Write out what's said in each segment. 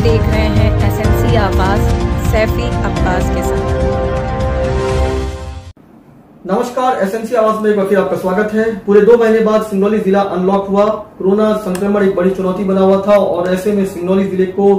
देख रहे हैं एसएनसी आवाज सैफी अब्बास के साथ। नमस्कार, एसएनसी आवाज में एक बार फिर आपका स्वागत है। पूरे 2 महीने बाद सिंगरौली जिला अनलॉक हुआ। कोरोना संक्रमण एक बड़ी चुनौती बना हुआ था और ऐसे में सिंगरौली जिले को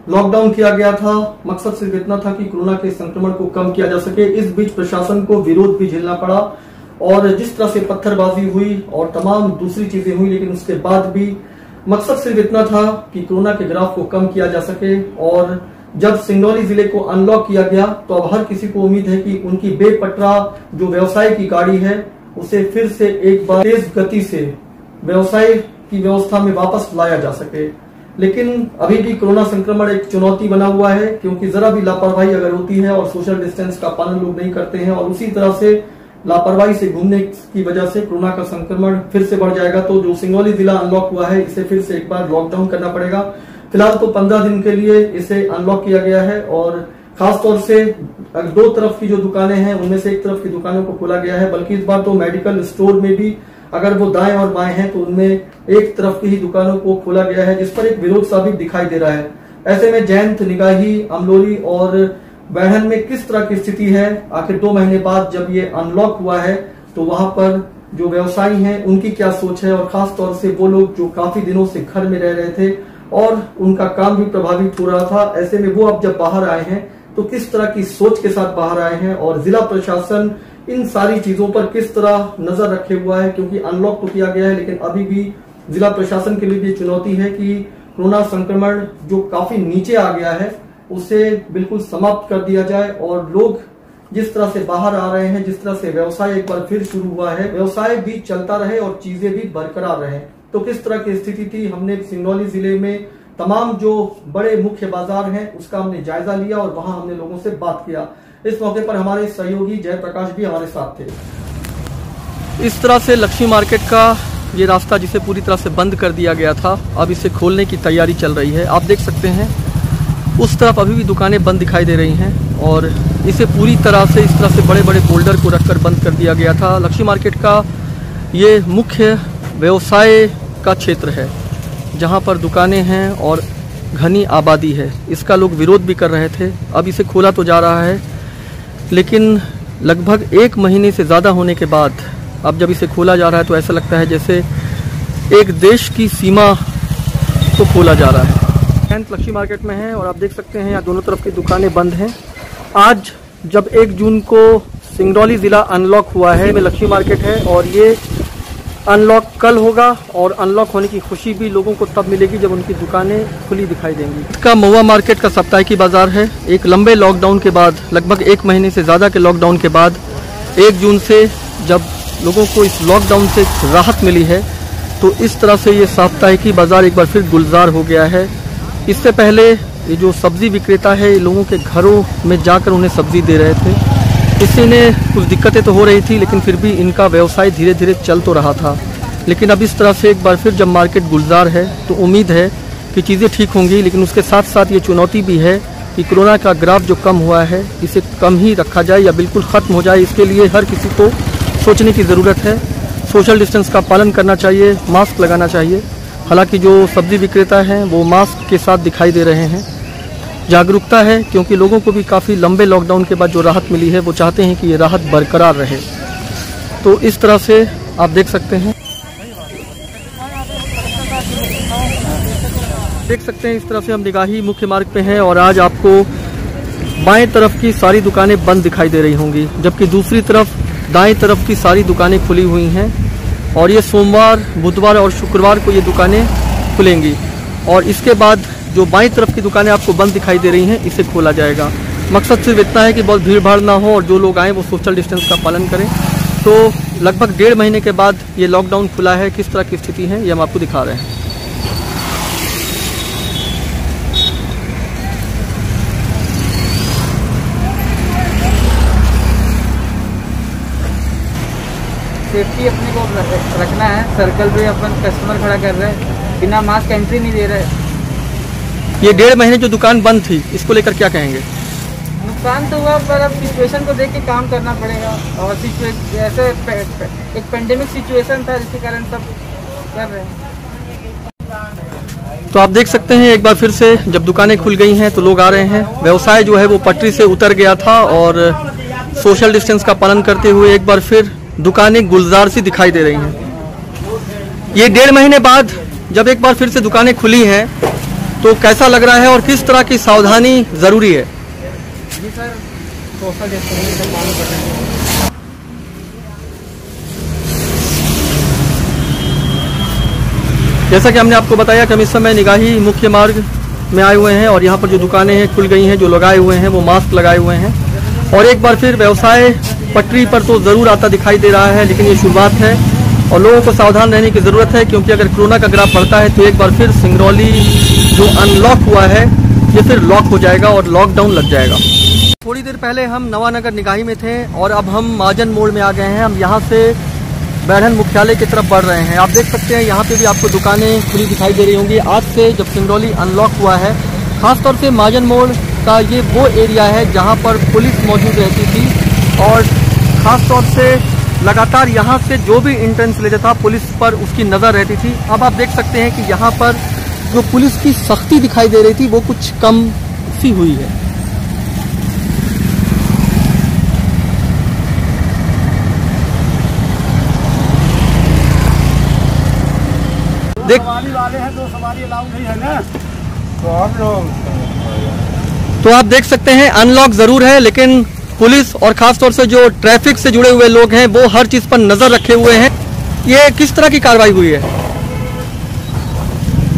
लॉकडाउन किया गया था। मकसद सिर्फ इतना था कि कोरोना के संक्रमण को कम किया जा सके। इस बीच प्रशासन को विरोध भी झेलना पड़ा और जिस तरह से पत्थरबाजी हुई और तमाम दूसरी चीजें हुई, लेकिन उसके बाद भी मकसद सिर्फ इतना था कि कोरोना के ग्राफ को कम किया जा सके। और जब सिंगरौली जिले को अनलॉक किया गया तो अब हर किसी को उम्मीद है कि उनकी बेपटरा जो व्यवसाय की गाड़ी है उसे फिर से एक बार तेज गति से व्यवसाय की व्यवस्था में वापस लाया जा सके। लेकिन अभी भी कोरोना संक्रमण एक चुनौती बना हुआ है, क्योंकि जरा भी लापरवाही अगर होती है और सोशल डिस्टेंस का पालन लोग नहीं करते हैं और उसी तरह से लापरवाही से घूमने की वजह से कोरोना का संक्रमण फिर से बढ़ जाएगा। तो जो सिंगरौली जिला अनलॉक हुआ है इसे फिर से एक बार लॉकडाउन करना पड़ेगा। फिलहाल तो 15 दिन के लिए इसे अनलॉक किया गया है और खासतौर से 2 तरफ की जो दुकानें हैं उनमें से एक तरफ की दुकानों को खोला गया है, बल्कि इस बार तो मेडिकल स्टोर में भी अगर वो दाएं और बाएं हैं तो उनमें एक तरफ की ही दुकानों को खोला गया है, जिस पर एक विरोध सा भी दिखाई दे रहा है। ऐसे में जयंत, निगाही, अमलोरी और बैढ़न में किस तरह की स्थिति है? आखिर 2 महीने बाद जब ये अनलॉक हुआ है तो वहां पर जो व्यवसायी हैं उनकी क्या सोच है और खास तौर से वो लोग जो काफी दिनों से घर में रह रहे थे और उनका काम भी प्रभावित हो रहा था, ऐसे में वो अब जब बाहर आए हैं तो किस तरह की सोच के साथ बाहर आए हैं और जिला प्रशासन इन सारी चीजों पर किस तरह नजर रखे हुआ है? क्योंकि अनलॉक तो किया गया है लेकिन अभी भी जिला प्रशासन के लिए भी चुनौती है कि कोरोना संक्रमण जो काफी नीचे आ गया है उसे बिल्कुल समाप्त कर दिया जाए और लोग जिस तरह से बाहर आ रहे हैं, जिस तरह से व्यवसाय एक बार फिर शुरू हुआ है, व्यवसाय भी चलता रहे और चीजें भी बरकरार रहे। तो किस तरह की स्थिति थी? हमने सिंगरौली जिले में तमाम जो बड़े मुख्य बाजार हैं उसका हमने जायजा लिया और वहां हमने लोगों से बात किया। इस मौके पर हमारे सहयोगी जयप्रकाश भी हमारे साथ थे। इस तरह से लक्ष्मी मार्केट का ये रास्ता जिसे पूरी तरह से बंद कर दिया गया था, अब इसे खोलने की तैयारी चल रही है। आप देख सकते हैं उस तरफ अभी भी दुकानें बंद दिखाई दे रही हैं और इसे पूरी तरह से इस तरह से बड़े बड़े बोल्डर को रखकर बंद कर दिया गया था। लक्ष्मी मार्केट का ये मुख्य व्यवसाय का क्षेत्र है जहां पर दुकानें हैं और घनी आबादी है। इसका लोग विरोध भी कर रहे थे। अब इसे खोला तो जा रहा है लेकिन लगभग 1 महीने से ज़्यादा होने के बाद अब जब इसे खोला जा रहा है तो ऐसा लगता है जैसे एक देश की सीमा को खोला जा रहा है। लक्ष्मी मार्केट में है और आप देख सकते हैं यहाँ दोनों तरफ की दुकानें बंद हैं। आज जब 1 जून को सिंगरौली ज़िला अनलॉक हुआ है, में लक्ष्मी मार्केट है और ये अनलॉक कल होगा और अनलॉक होने की खुशी भी लोगों को तब मिलेगी जब उनकी दुकानें खुली दिखाई देंगी। इसका महुआ मार्केट का साप्ताहिकी बाजार है। एक लंबे लॉकडाउन के बाद, लगभग 1 महीने से ज़्यादा के लॉकडाउन के बाद 1 जून से जब लोगों को इस लॉकडाउन से राहत मिली है तो इस तरह से ये साप्ताहिकी बाजार एक बार फिर गुलजार हो गया है। इससे पहले ये जो सब्जी विक्रेता है लोगों के घरों में जाकर उन्हें सब्जी दे रहे थे। इससे इन्हें कुछ दिक्कतें तो हो रही थी लेकिन फिर भी इनका व्यवसाय धीरे धीरे चल तो रहा था। लेकिन अब इस तरह से एक बार फिर जब मार्केट गुलजार है तो उम्मीद है कि चीज़ें ठीक होंगी। लेकिन उसके साथ साथ ये चुनौती भी है कि कोरोना का ग्राफ जो कम हुआ है इसे कम ही रखा जाए या बिल्कुल ख़त्म हो जाए। इसके लिए हर किसी को सोचने की ज़रूरत है। सोशल डिस्टेंस का पालन करना चाहिए, मास्क लगाना चाहिए। हालांकि जो सब्जी विक्रेता हैं वो मास्क के साथ दिखाई दे रहे हैं। जागरूकता है क्योंकि लोगों को भी काफ़ी लंबे लॉकडाउन के बाद जो राहत मिली है वो चाहते हैं कि ये राहत बरकरार रहे। तो इस तरह से आप देख सकते हैं इस तरह से हम निगाही मुख्य मार्ग पे हैं और आज आपको बाएं तरफ की सारी दुकानें बंद दिखाई दे रही होंगी, जबकि दूसरी तरफ दाएं तरफ की सारी दुकानें खुली हुई हैं और ये सोमवार, बुधवार और शुक्रवार को ये दुकानें खुलेंगी और इसके बाद जो बाईं तरफ की दुकानें आपको बंद दिखाई दे रही हैं इसे खोला जाएगा। मकसद सिर्फ इतना है कि बहुत भीड़ भाड़ ना हो और जो लोग आएँ वो सोशल डिस्टेंस का पालन करें। तो लगभग 1.5 महीने के बाद ये लॉकडाउन खुला है। किस तरह की स्थिति है ये हम आपको दिखा रहे हैं। सेफ्टी अपने को रखना है। सर्कल पे अपन कस्टमर खड़ा कर रहे हैं, बिना मास्क एंट्री नहीं दे रहे। ये 1.5 महीने जो दुकान बंद थी इसको लेकर क्या कहेंगे? नुकसान तो हुआ पर अब सिचुएशन को देख के काम करना पड़ेगा और ऐसे एक पेंडेमिक सिचुएशन था जिसके कारण सब कर रहे हैं। तो आप देख सकते हैं एक बार फिर से जब दुकानें खुल गई हैं तो लोग आ रहे हैं। व्यवसाय जो है वो पटरी से उतर गया था और सोशल डिस्टेंस का पालन करते हुए एक बार फिर दुकानें गुलजार सी दिखाई दे रही हैं। ये 1.5 महीने बाद जब एक बार फिर से दुकानें खुली हैं तो कैसा लग रहा है और किस तरह की सावधानी जरूरी है? जी सर, सोशल डिस्टेंसिंग का पालन कर रहे हैं। जैसा कि हमने आपको बताया कि हम इस समय निगाही मुख्य मार्ग में आए हुए हैं और यहाँ पर जो दुकानें हैं खुल गई हैं, जो लगाए हुए हैं वो मास्क लगाए हुए हैं और एक बार फिर व्यवसाय पटरी पर तो ज़रूर आता दिखाई दे रहा है, लेकिन ये शुरुआत है और लोगों को सावधान रहने की ज़रूरत है, क्योंकि अगर कोरोना का ग्राफ बढ़ता है तो एक बार फिर सिंगरौली जो अनलॉक हुआ है ये फिर लॉक हो जाएगा और लॉकडाउन लग जाएगा। थोड़ी देर पहले हम नवानगर निगाही में थे और अब हम महाजन मोड़ में आ गए हैं। हम यहाँ से बैढ़न मुख्यालय की तरफ बढ़ रहे हैं। आप देख सकते हैं यहाँ पे भी आपको दुकानें खुली दिखाई दे रही होंगी। आज से जब सिंगरौली अनलॉक हुआ है, खासतौर से महाजन मोड़ का ये वो एरिया है जहाँ पर पुलिस मौजूद रहती थी और ख़ासतौर से लगातार यहाँ से जो भी एंट्रेंस लेता था पुलिस पर उसकी नज़र रहती थी। अब आप देख सकते हैं कि यहाँ पर जो पुलिस की सख्ती दिखाई दे रही थी वो कुछ कम सी हुई है। सवारी वाले हैं तो सवारी अलाउ नहीं है ना, तो हम लोग तो आप देख सकते हैं अनलॉक जरूर है, लेकिन पुलिस और खासतौर से जो ट्रैफिक से जुड़े हुए लोग हैं वो हर चीज पर नजर रखे हुए हैं। ये किस तरह की कार्रवाई हुई है?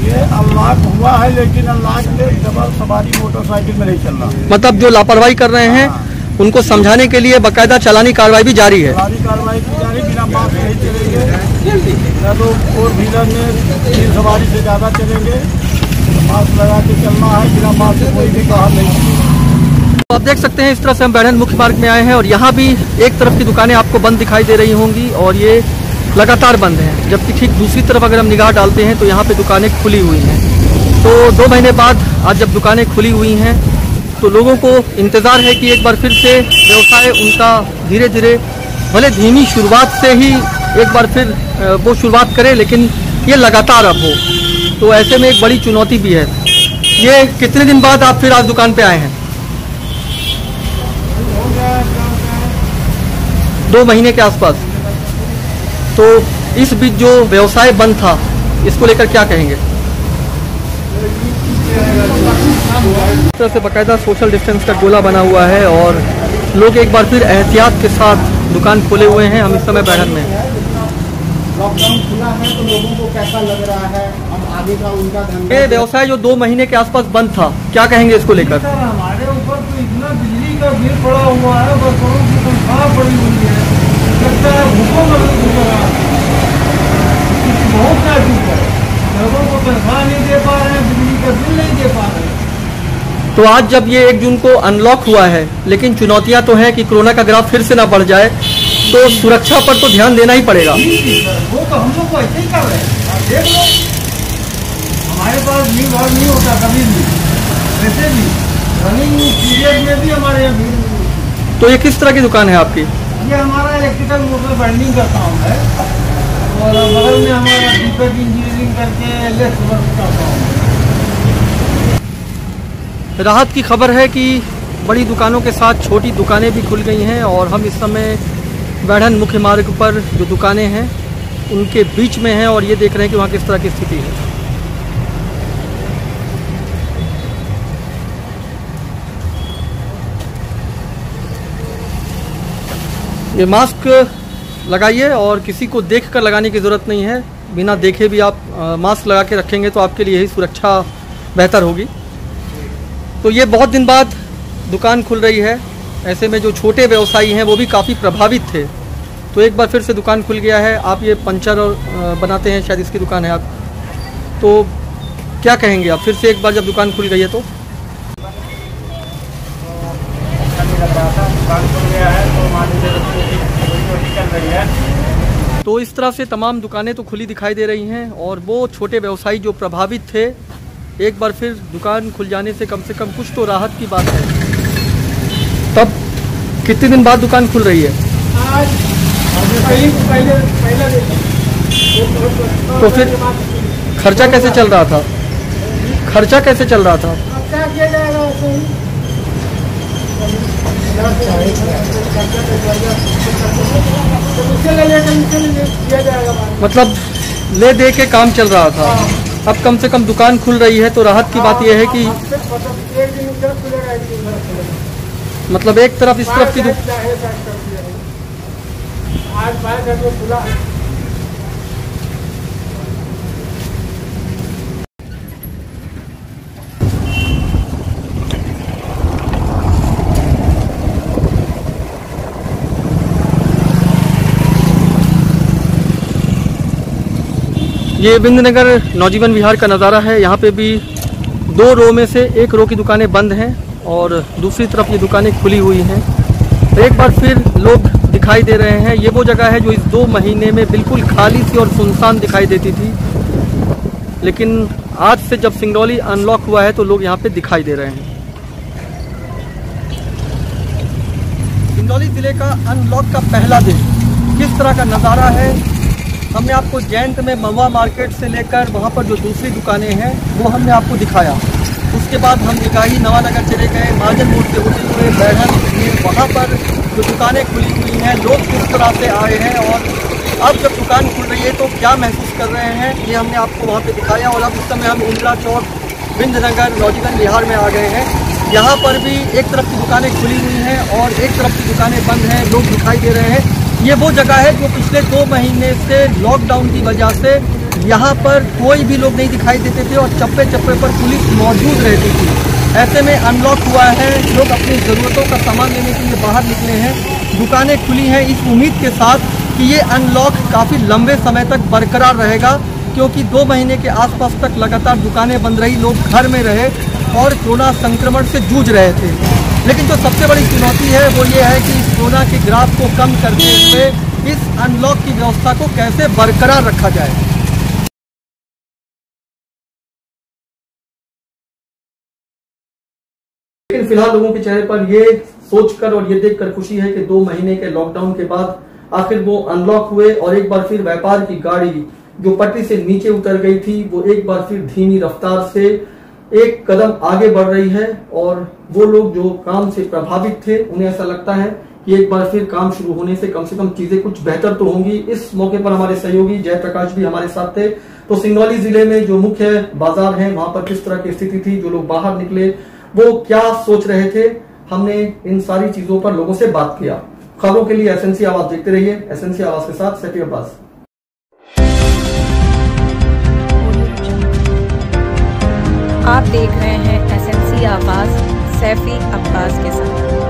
ये अनलॉक हुआ है, लेकिन अनलॉक के डबल सवारी मोटरसाइकिल में नहीं चल रहा। मतलब जो लापरवाही कर रहे हैं उनको समझाने के लिए बाकायदा चालानी कार्रवाई भी जारी है। कार्रवाई की जा रही, बिना मास्क नहीं चलेंगे ना तो 4 व्हीलर में 3 सवारी से ज्यादा चलेंगे, मास्क लगा के चलना है, बिना मास्क कोई भी बाहर नहीं। तो आप देख सकते हैं इस तरह से हम बैढ़न मुख्य मार्ग में आए हैं और यहाँ भी एक तरफ की दुकानें आपको बंद दिखाई दे रही होंगी और ये लगातार बंद हैं, जबकि ठीक दूसरी तरफ अगर हम निगाह डालते हैं तो यहाँ पे दुकानें खुली हुई हैं। तो 2 महीने बाद आज जब दुकानें खुली हुई हैं तो लोगों को इंतज़ार है कि एक बार फिर से व्यवसाय उनका धीरे धीरे, भले धीमी शुरुआत से ही एक बार फिर वो शुरुआत करे, लेकिन ये लगातार अब हो। तो ऐसे में एक बड़ी चुनौती भी है। ये कितने दिन बाद आप फिर आज दुकान पे आए हैं? 2 महीने के आसपास। तो इस बीच जो व्यवसाय बंद था इसको लेकर क्या कहेंगे? इस तरह से बाकायदा सोशल डिस्टेंस का गोला बना हुआ है और लोग एक बार फिर एहतियात के साथ दुकान खोले हुए हैं। हम इस समय बैढ़न में लॉकडाउन खुला है तो लोगों को कैसा लग रहा है? हम आगे का उनका धंधा, ये व्यवसाय जो 2 महीने के आसपास बंद था, क्या कहेंगे इसको लेकर? हमारे ऊपर तो इतना बिजली का बिल पड़ा हुआ है, बसों की तनख्वाह पड़ी हुई है, लगता है भूखों में बहुत नाजुक है, लोगों को तनख्वाह नहीं दे पा रहे हैं, बिजली का बिल नहीं दे पा रहे हैं। तो आज जब ये 1 जून को अनलॉक हुआ है, लेकिन चुनौतियां तो हैं कि कोरोना का ग्राफ फिर से ना बढ़ जाए, तो सुरक्षा पर तो ध्यान देना ही पड़ेगा। वो तो हम लोग को ऐसे ही कर रहे हैं, आप देख लो, हमारे पास भीड़ भाड़ नहीं होता कभी भी, वैसे भी रनिंग पीरियड में भी हमारे यहाँ भीड़ नहीं होती। तो ये किस तरह की दुकान है आपकी? ये हमारा इलेक्ट्रिकल मोटर वेल्डिंग का काम है और बगल में हमारा दीपक इंजीनियरिंग करके लेस वर्क का काम है। राहत की खबर है कि बड़ी दुकानों के साथ छोटी दुकानें भी खुल गई हैं और हम इस समय बैढ़न मुख्य मार्ग पर जो दुकानें हैं उनके बीच में हैं और ये देख रहे हैं कि वहाँ किस तरह की स्थिति है। ये मास्क लगाइए और किसी को देखकर लगाने की ज़रूरत नहीं है, बिना देखे भी आप मास्क लगा के रखेंगे तो आपके लिए यही सुरक्षा बेहतर होगी। तो ये बहुत दिन बाद दुकान खुल रही है, ऐसे में जो छोटे व्यवसायी हैं वो भी काफ़ी प्रभावित थे। तो एक बार फिर से दुकान खुल गया है। आप ये पंचर और बनाते हैं, शायद इसकी दुकान है आप, तो क्या कहेंगे आप फिर से एक बार जब दुकान खुल गई है तो? तो इस तरह से तमाम दुकानें तो खुली दिखाई दे रही हैं और वो छोटे व्यवसायी जो प्रभावित थे, एक बार फिर दुकान खुल जाने से कम कुछ तो राहत की बात है। तब कितने दिन बाद दुकान खुल रही है? पहले तो फिर खर्चा कैसे चल रहा था? खर्चा कैसे चल रहा था? अब क्या किया जाएगा वैसे ही किया जाएगा। मतलब ले दे के काम चल रहा था। अब कम से कम दुकान खुल रही है तो राहत की बात यह है कि एक दिन उधर खुलेगा, एक दिन उधर खुलेगा। मतलब एक तरफ इस तरफ की आज 22 को खुला है। ये बिंदनगर नौजीवन विहार का नज़ारा है। यहाँ पे भी 2 रो में से एक रो की दुकानें बंद हैं और दूसरी तरफ ये दुकानें खुली हुई हैं। एक बार फिर लोग दिखाई दे रहे हैं। ये वो जगह है जो इस 2 महीने में बिल्कुल खाली सी और सुनसान दिखाई देती थी, लेकिन आज से जब सिंगरौली अनलॉक हुआ है तो लोग यहाँ पे दिखाई दे रहे हैं। सिंगरौली ज़िले का अनलॉक का पहला दिन किस तरह का नज़ारा है, हमने आपको जैंत में महुआ मार्केट से लेकर वहाँ पर जो दूसरी दुकानें हैं वो हमने आपको दिखाया। उसके बाद हम निकाही नवानगर चले गए, महाजन मोड़ से होते हुए बैठन में वहाँ पर जो दुकानें खुली हुई हैं, लोग किस तरह से आए हैं और अब जब दुकान खुल रही है तो क्या महसूस कर रहे हैं, ये हमने आपको वहाँ पे दिखाया। और अब इस समय हम इंदिरा चौक बिंदनगर नौजीवन विहार में आ गए हैं। यहाँ पर भी एक तरफ की दुकानें खुली हुई हैं और एक तरफ की दुकानें बंद हैं, लोग दिखाई दे रहे हैं। ये वो जगह है जो पिछले 2 महीने से लॉकडाउन की वजह से यहाँ पर कोई भी लोग नहीं दिखाई देते थे और चप्पे चप्पे पर पुलिस मौजूद रहती थी। ऐसे में अनलॉक हुआ है, लोग अपनी ज़रूरतों का सामान लेने के लिए बाहर निकले हैं, दुकानें खुली हैं इस उम्मीद के साथ कि ये अनलॉक काफ़ी लंबे समय तक बरकरार रहेगा, क्योंकि 2 महीने के आसपास तक लगातार दुकानें बंद रही, लोग घर में रहे और कोरोना संक्रमण से जूझ रहे थे। लेकिन जो सबसे बड़ी चुनौती है वो ये है कि इस कोरोना के ग्राफ को कम करते हुए इस अनलॉक की व्यवस्था को कैसे बरकरार रखा जाए। लेकिन फिलहाल लोगों के चेहरे पर ये सोचकर और ये देखकर खुशी है कि 2 महीने के लॉकडाउन के बाद आखिर वो अनलॉक हुए और एक बार फिर व्यापार की गाड़ी जो पटरी से नीचे उतर गई थी वो एक बार फिर धीमी रफ्तार से एक कदम आगे बढ़ रही है। और वो लोग जो काम से प्रभावित थे उन्हें ऐसा लगता है कि एक बार फिर काम शुरू होने से कम चीजें कुछ बेहतर तो होंगी। इस मौके पर हमारे सहयोगी जयप्रकाश भी हमारे साथ थे। तो सिंगरौली जिले में जो मुख्य बाजार है वहां पर किस तरह की स्थिति थी, जो लोग बाहर निकले वो क्या सोच रहे थे, हमने इन सारी चीजों पर लोगों से बात किया। खबरों के लिए एसएनसी आवाज देखते रहिए। एसएनसी आवाज के साथ सैफी अब्बास। आप देख रहे हैं एसएनसी आवाज सैफी अब्बास के साथ।